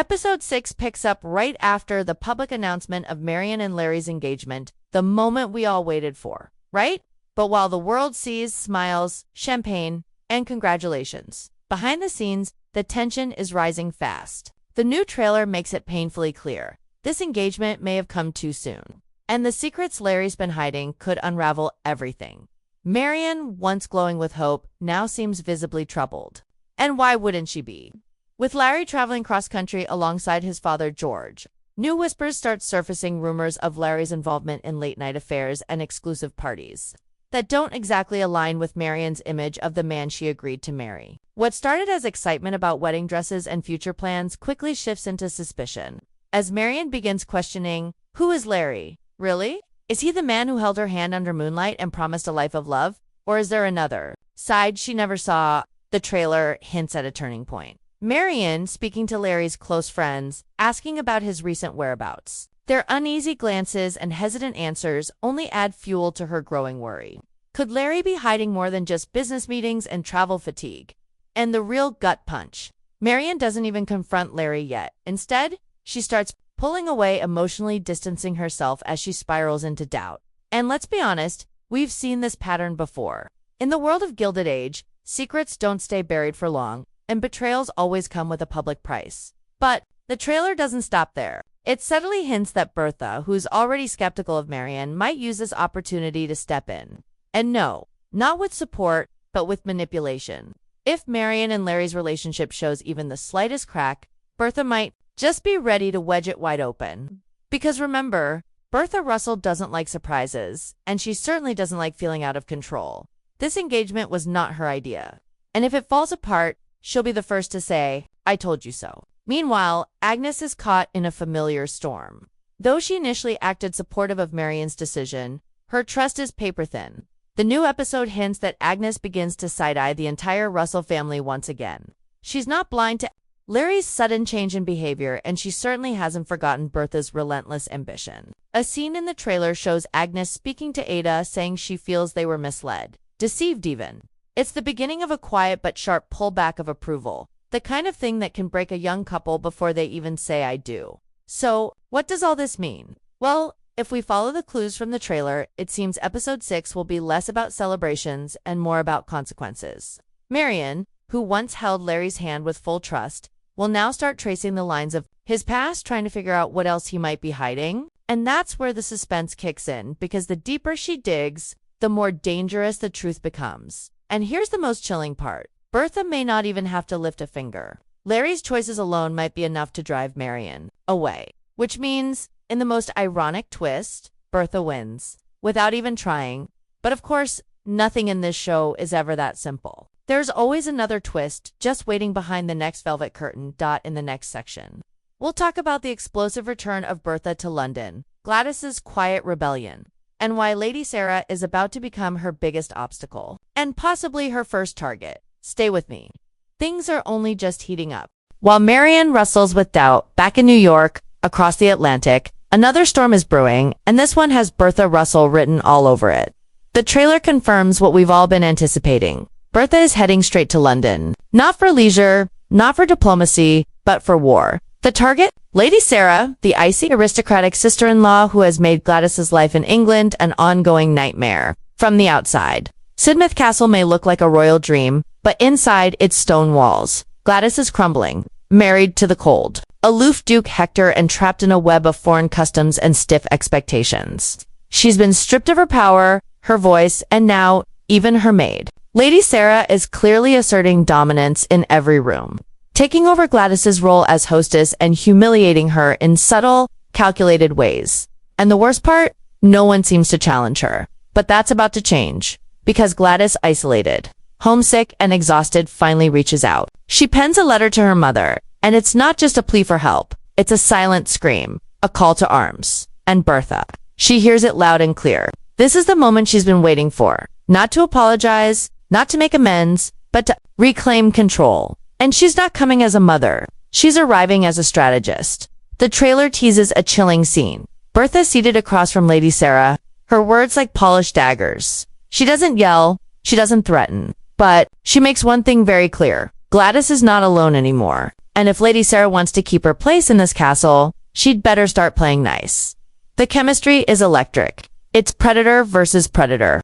Episode 6 picks up right after the public announcement of Marian and Larry's engagement, the moment we all waited for, right? But while the world sees smiles, champagne, and congratulations, behind the scenes, the tension is rising fast. The new trailer makes it painfully clear. This engagement may have come too soon, and the secrets Larry's been hiding could unravel everything. Marian, once glowing with hope, now seems visibly troubled. And why wouldn't she be? With Larry traveling cross-country alongside his father George, new whispers start surfacing, rumors of Larry's involvement in late-night affairs and exclusive parties that don't exactly align with Marian's image of the man she agreed to marry. What started as excitement about wedding dresses and future plans quickly shifts into suspicion, as Marian begins questioning, who is Larry? Really? Is he the man who held her hand under moonlight and promised a life of love? Or is there another side she never saw? The trailer hints at a turning point. Marian, speaking to Larry's close friends, asking about his recent whereabouts. Their uneasy glances and hesitant answers only add fuel to her growing worry. Could Larry be hiding more than just business meetings and travel fatigue? And the real gut punch. Marian doesn't even confront Larry yet. Instead, she starts pulling away, emotionally distancing herself as she spirals into doubt. And let's be honest, we've seen this pattern before. In the world of Gilded Age, secrets don't stay buried for long, and betrayals always come with a public price. But the trailer doesn't stop there. It subtly hints that Bertha, who's already skeptical of Marian, might use this opportunity to step in. And no, not with support, but with manipulation. If Marian and Larry's relationship shows even the slightest crack, Bertha might just be ready to wedge it wide open. Because remember, Bertha Russell doesn't like surprises, and she certainly doesn't like feeling out of control. This engagement was not her idea. And if it falls apart, she'll be the first to say, I told you so. Meanwhile, Agnes is caught in a familiar storm. Though she initially acted supportive of Marian's decision, her trust is paper-thin. The new episode hints that Agnes begins to side-eye the entire Russell family once again. She's not blind to Larry's sudden change in behavior, and she certainly hasn't forgotten Bertha's relentless ambition. A scene in the trailer shows Agnes speaking to Ada, saying she feels they were misled, deceived even. It's the beginning of a quiet but sharp pullback of approval, the kind of thing that can break a young couple before they even say I do. So, what does all this mean? Well, if we follow the clues from the trailer, it seems episode 6 will be less about celebrations and more about consequences. Marian, who once held Larry's hand with full trust, will now start tracing the lines of his past, trying to figure out what else he might be hiding. And that's where the suspense kicks in, because the deeper she digs, the more dangerous the truth becomes. And here's the most chilling part. Bertha may not even have to lift a finger. Larry's choices alone might be enough to drive Marian away. Which means, in the most ironic twist, Bertha wins, without even trying. But of course, nothing in this show is ever that simple. There's always another twist just waiting behind the next velvet curtain. In the next section, we'll talk about the explosive return of Bertha to London, Glattis's quiet rebellion, and why Lady Sarah is about to become her biggest obstacle, and possibly her first target. Stay with me. Things are only just heating up. While Marian wrestles with doubt back in New York, across the Atlantic, another storm is brewing, and this one has Bertha Russell written all over it. The trailer confirms what we've all been anticipating. Bertha is heading straight to London. Not for leisure, not for diplomacy, but for war. The target? Lady Sarah, the icy aristocratic sister-in-law who has made Glattis's life in England an ongoing nightmare. From the outside, Sidmouth Castle may look like a royal dream, but inside its stone walls, Glattis is crumbling, married to the cold, aloof Duke Hector, and trapped in a web of foreign customs and stiff expectations. She's been stripped of her power, her voice, and now, even her maid. Lady Sarah is clearly asserting dominance in every room, taking over Glattis's role as hostess and humiliating her in subtle, calculated ways. And the worst part? No one seems to challenge her. But that's about to change, because Glattis, isolated, homesick, and exhausted, finally reaches out. She pens a letter to her mother, and it's not just a plea for help. It's a silent scream, a call to arms. And Bertha, she hears it loud and clear. This is the moment she's been waiting for. Not to apologize, not to make amends, but to reclaim control. And she's not coming as a mother. She's arriving as a strategist. The trailer teases a chilling scene. Bertha seated across from Lady Sarah, her words like polished daggers. She doesn't yell, she doesn't threaten, but she makes one thing very clear. Glattis is not alone anymore. And if Lady Sarah wants to keep her place in this castle, she'd better start playing nice. The chemistry is electric. It's predator versus predator.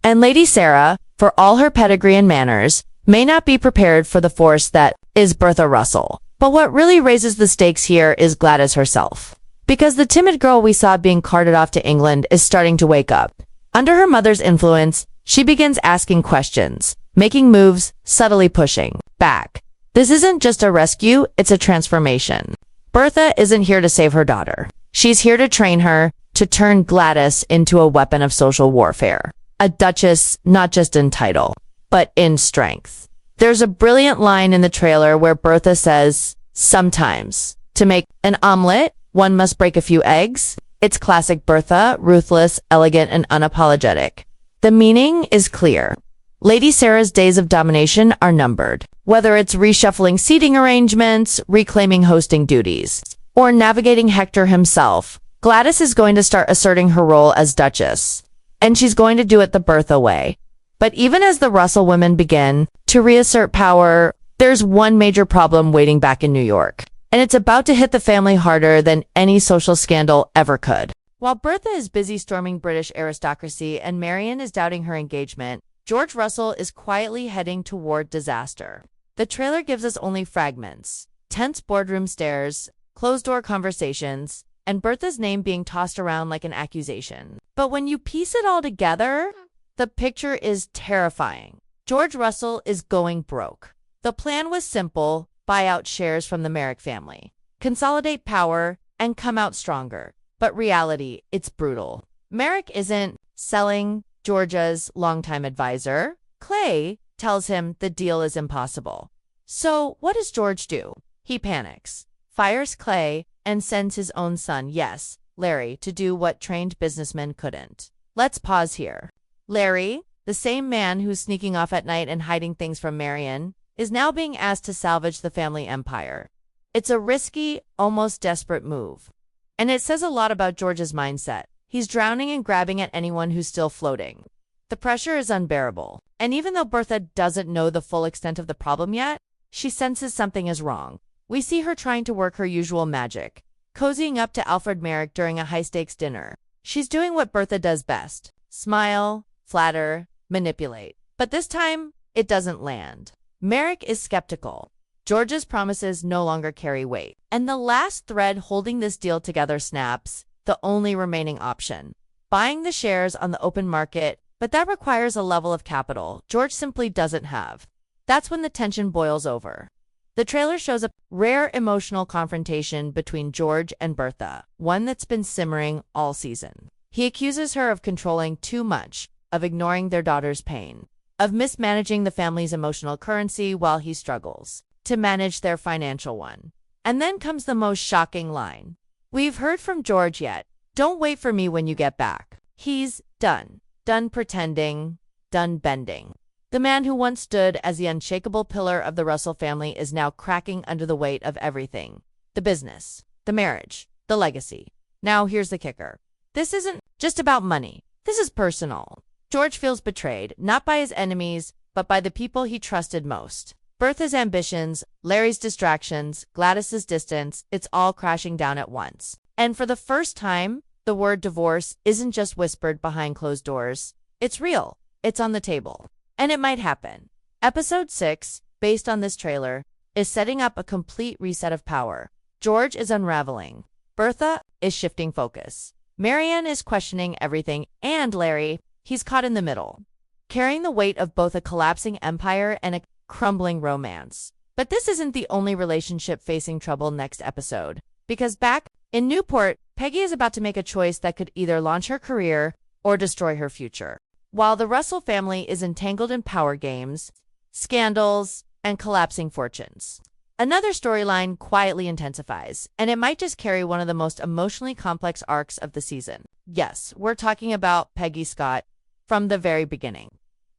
And Lady Sarah, for all her pedigree and manners, may not be prepared for the force that is Bertha Russell. But what really raises the stakes here is Glattis herself. Because the timid girl we saw being carted off to England is starting to wake up. Under her mother's influence, she begins asking questions, making moves, subtly pushing back. This isn't just a rescue, it's a transformation. Bertha isn't here to save her daughter. She's here to train her to turn Glattis into a weapon of social warfare. A duchess, not just in title, but in strength. There's a brilliant line in the trailer where Bertha says, "Sometimes, to make an omelet, one must break a few eggs." It's classic Bertha, ruthless, elegant, and unapologetic. The meaning is clear. Lady Sarah's days of domination are numbered. Whether it's reshuffling seating arrangements, reclaiming hosting duties, or navigating Hector himself, Glattis is going to start asserting her role as Duchess. And she's going to do it the Bertha way. But even as the Russell women begin to reassert power, there's one major problem waiting back in New York. And it's about to hit the family harder than any social scandal ever could. While Bertha is busy storming British aristocracy and Marian is doubting her engagement, George Russell is quietly heading toward disaster. The trailer gives us only fragments: tense boardroom stares, closed-door conversations, and Bertha's name being tossed around like an accusation. But when you piece it all together, the picture is terrifying. George Russell is going broke. The plan was simple: buy out shares from the Merrick family, consolidate power, and come out stronger. But reality, it's brutal. Merrick isn't selling Georgia's longtime advisor. Clay tells him the deal is impossible. So what does George do? He panics, fires Clay, and sends his own son, yes, Larry, to do what trained businessmen couldn't. Let's pause here. Larry, the same man who's sneaking off at night and hiding things from Marian, is now being asked to salvage the family empire. It's a risky, almost desperate move. And it says a lot about George's mindset. He's drowning and grabbing at anyone who's still floating. The pressure is unbearable. And even though Bertha doesn't know the full extent of the problem yet, she senses something is wrong. We see her trying to work her usual magic, cozying up to Alfred Merrick during a high-stakes dinner. She's doing what Bertha does best: smile, flatter, manipulate. But this time, it doesn't land. Merrick is skeptical. George's promises no longer carry weight. And the last thread holding this deal together snaps, the only remaining option: buying the shares on the open market, but that requires a level of capital George simply doesn't have. That's when the tension boils over. The trailer shows a rare emotional confrontation between George and Bertha, one that's been simmering all season. He accuses her of controlling too much, of ignoring their daughter's pain, of mismanaging the family's emotional currency while he struggles to manage their financial one. And then comes the most shocking line. "We've heard from George yet. Don't wait for me when you get back." He's done. Done pretending. Done bending. The man who once stood as the unshakable pillar of the Russell family is now cracking under the weight of everything. The business, the marriage, the legacy. Now here's the kicker. This isn't just about money. This is personal. George feels betrayed, not by his enemies, but by the people he trusted most. Bertha's ambitions, Larry's distractions, Glattis's distance, it's all crashing down at once. And for the first time, the word divorce isn't just whispered behind closed doors. It's real. It's on the table. And it might happen. Episode 6, based on this trailer, is setting up a complete reset of power. George is unraveling. Bertha is shifting focus. Marian is questioning everything, and Larry, he's caught in the middle, carrying the weight of both a collapsing empire and a crumbling romance. But this isn't the only relationship facing trouble next episode, because back in Newport, Peggy is about to make a choice that could either launch her career or destroy her future. While the Russell family is entangled in power games, scandals, and collapsing fortunes, another storyline quietly intensifies, and it might just carry one of the most emotionally complex arcs of the season. Yes, we're talking about Peggy Scott from the very beginning.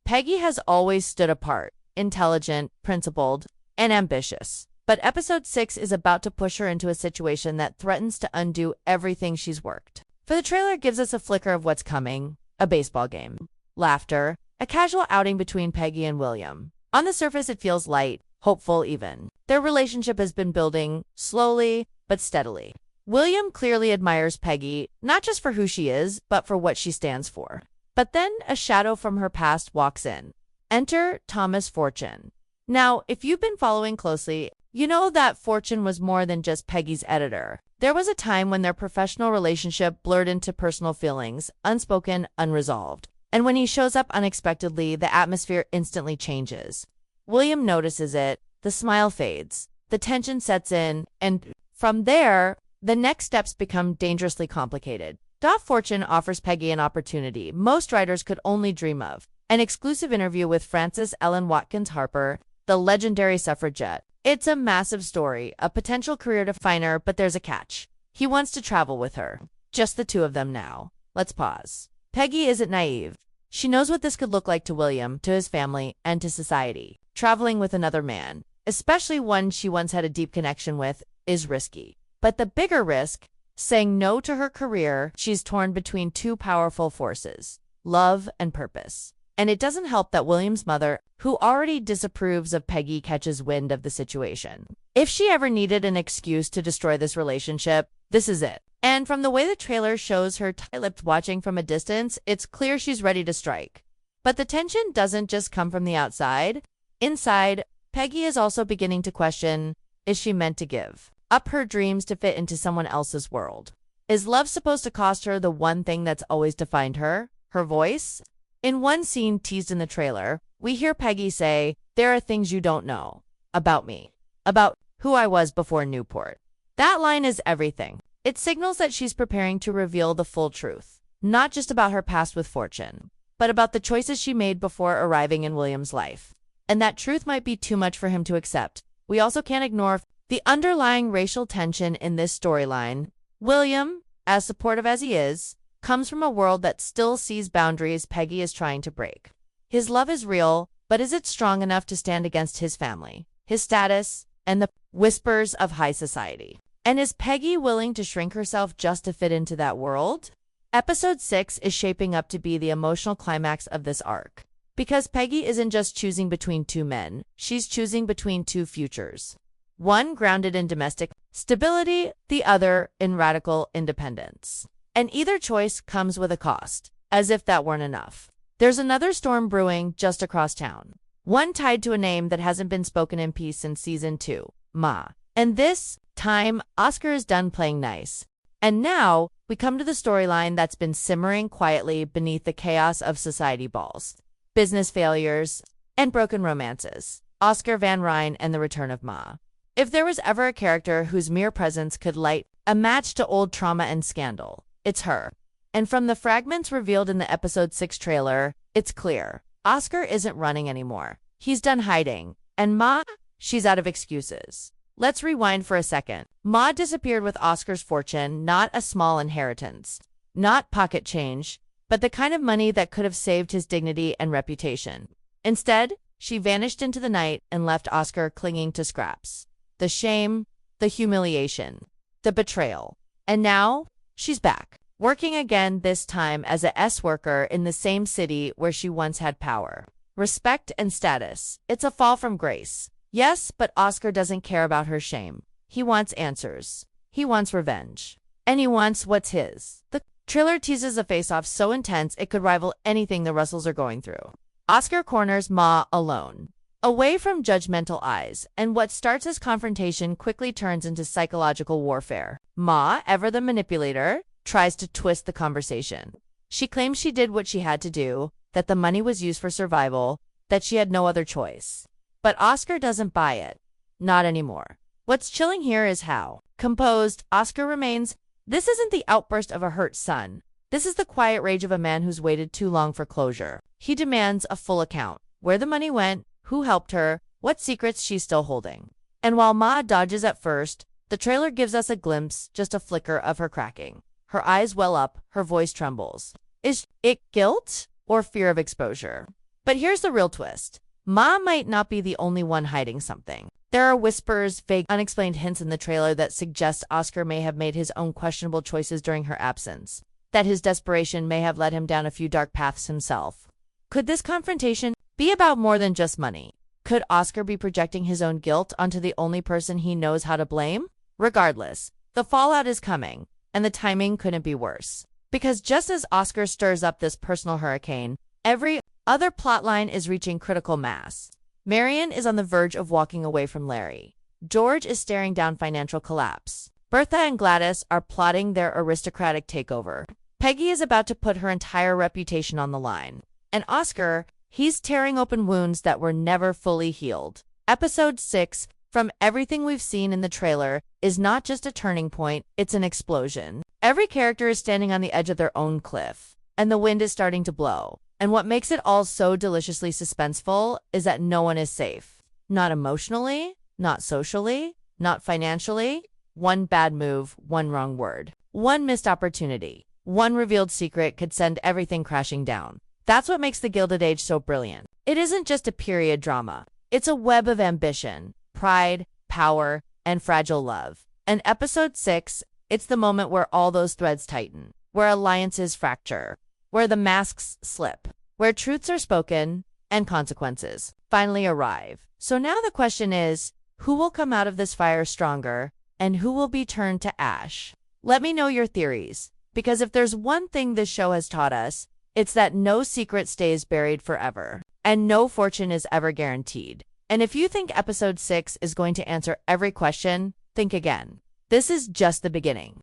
Peggy has always stood apart, intelligent, principled, and ambitious. But episode 6 is about to push her into a situation that threatens to undo everything she's worked. For the trailer gives us a flicker of what's coming: a baseball game, laughter, a casual outing between Peggy and William. On the surface, it feels light, hopeful even. Their relationship has been building, slowly but steadily. William clearly admires Peggy, not just for who she is, but for what she stands for. But then a shadow from her past walks in. Enter Thomas Fortune. Now, if you've been following closely, you know that Fortune was more than just Peggy's editor. There was a time when their professional relationship blurred into personal feelings, unspoken, unresolved. And when he shows up unexpectedly, the atmosphere instantly changes. William notices it, the smile fades, the tension sets in, and from there, the next steps become dangerously complicated. Fortune offers Peggy an opportunity most writers could only dream of, an exclusive interview with Frances Ellen Watkins Harper, the legendary suffragette. It's a massive story, a potential career definer, but there's a catch. He wants to travel with her. Just the two of them now. Let's pause. Peggy isn't naive. She knows what this could look like to William, to his family, and to society. Traveling with another man, especially one she once had a deep connection with, is risky. But the bigger risk, saying no to her career, she's torn between two powerful forces, love and purpose. And it doesn't help that William's mother, who already disapproves of Peggy, catches wind of the situation. If she ever needed an excuse to destroy this relationship, this is it. And from the way the trailer shows her tight-lipped watching from a distance, it's clear she's ready to strike. But the tension doesn't just come from the outside. Inside, Peggy is also beginning to question, is she meant to give up her dreams to fit into someone else's world? Is love supposed to cost her the one thing that's always defined her, her voice? In one scene teased in the trailer, we hear Peggy say, "There are things you don't know about me, about who I was before Newport." That line is everything. It signals that she's preparing to reveal the full truth, not just about her past with Fortune, but about the choices she made before arriving in William's life. And that truth might be too much for him to accept. We also can't ignore the underlying racial tension in this storyline. William, as supportive as he is, comes from a world that still sees boundaries Peggy is trying to break. His love is real, but is it strong enough to stand against his family, his status, and the whispers of high society? And is Peggy willing to shrink herself just to fit into that world? Episode 6 is shaping up to be the emotional climax of this arc. Because Peggy isn't just choosing between two men, she's choosing between two futures. One grounded in domestic stability, the other in radical independence. And either choice comes with a cost, as if that weren't enough. There's another storm brewing just across town, one tied to a name that hasn't been spoken in peace since season 2, Ma. And this time, Oscar is done playing nice. And now, we come to the storyline that's been simmering quietly beneath the chaos of society balls, business failures, and broken romances. Oscar Van Ryn and the return of Ma. If there was ever a character whose mere presence could light a match to old trauma and scandal, it's her. And from the fragments revealed in the episode 6 trailer, it's clear. Oscar isn't running anymore. He's done hiding. And Ma, she's out of excuses. Let's rewind for a second. Ma disappeared with Oscar's fortune, not a small inheritance, not pocket change, but the kind of money that could have saved his dignity and reputation. Instead, she vanished into the night and left Oscar clinging to scraps. The shame, the humiliation, the betrayal. And now, she's back, working again, this time as a S-worker in the same city where she once had power, respect, and status. It's a fall from grace. Yes, but Oscar doesn't care about her shame. He wants answers. He wants revenge. And he wants what's his. The trailer teases a face-off so intense it could rival anything the Russells are going through. Oscar corners Ma alone, away from judgmental eyes, and what starts as confrontation quickly turns into psychological warfare. Ma, ever the manipulator, tries to twist the conversation. She claims she did what she had to do, that the money was used for survival, that she had no other choice. But Oscar doesn't buy it. Not anymore. What's chilling here is how composed Oscar remains. This isn't the outburst of a hurt son. This is the quiet rage of a man who's waited too long for closure. He demands a full account. Where the money went, who helped her, what secrets she's still holding. And while Ma dodges at first, the trailer gives us a glimpse, just a flicker of her cracking. Her eyes well up, her voice trembles. Is it guilt or fear of exposure? But here's the real twist. Ma might not be the only one hiding something. There are whispers, vague, unexplained hints in the trailer that suggest Oscar may have made his own questionable choices during her absence, that his desperation may have led him down a few dark paths himself. Could this confrontation be about more than just money? Could Oscar be projecting his own guilt onto the only person he knows how to blame? Regardless, the fallout is coming, and the timing couldn't be worse. Because just as Oscar stirs up this personal hurricane, every other plotline is reaching critical mass. Marian is on the verge of walking away from Larry. George is staring down financial collapse. Bertha and Glattis are plotting their aristocratic takeover. Peggy is about to put her entire reputation on the line. And Oscar, he's tearing open wounds that were never fully healed. Episode 6, from everything we've seen in the trailer, is not just a turning point, it's an explosion. Every character is standing on the edge of their own cliff, and the wind is starting to blow. And what makes it all so deliciously suspenseful is that no one is safe. Not emotionally, not socially, not financially. One bad move, one wrong word, one missed opportunity, one revealed secret could send everything crashing down. That's what makes the Gilded Age so brilliant. It isn't just a period drama. It's a web of ambition, pride, power, and fragile love. And episode 6, it's the moment where all those threads tighten, where alliances fracture, where the masks slip, where truths are spoken, and consequences finally arrive. So now the question is, who will come out of this fire stronger, and who will be turned to ash? Let me know your theories, because if there's one thing this show has taught us, it's that no secret stays buried forever, and no fortune is ever guaranteed. And if you think episode 6 is going to answer every question, think again. This is just the beginning.